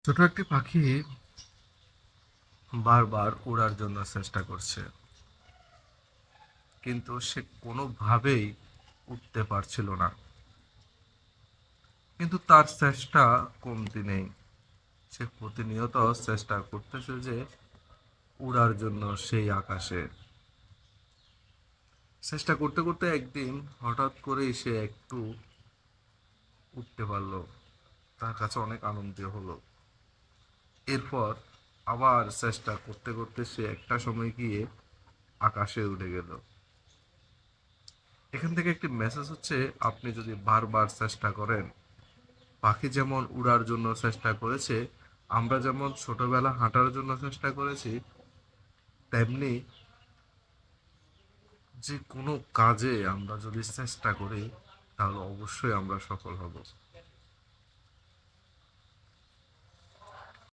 ছোট একটি পাখি বারবার উড়ার জন্য চেষ্টা করছে, কিন্তু সে কোনোভাবেই উঠতে পারছিল না। কিন্তু তার চেষ্টা কমতি নেই। সে প্রতিনিয়ত চেষ্টা করতেছে যে উড়ার জন্য সেই আকাশে। চেষ্টা করতে করতে একদিন হঠাৎ করেই সে একটু উঠতে পারলো। তার কাছে অনেক আনন্দ হলো। এরপর আবার চেষ্টা করতে করতে সে একটা সময় গিয়ে আকাশে উঠে গেল। এখান থেকে একটি মেসেজ হচ্ছে, আপনি যদি বারবার চেষ্টা করেন, পাখি যেমন উড়ার জন্য চেষ্টা করেছে, আমরা যেমন ছোটবেলা হাঁটার জন্য চেষ্টা করেছি, তেমনি যে কোনো কাজে আমরা যদি চেষ্টা করি, তাহলে অবশ্যই আমরা সফল হব।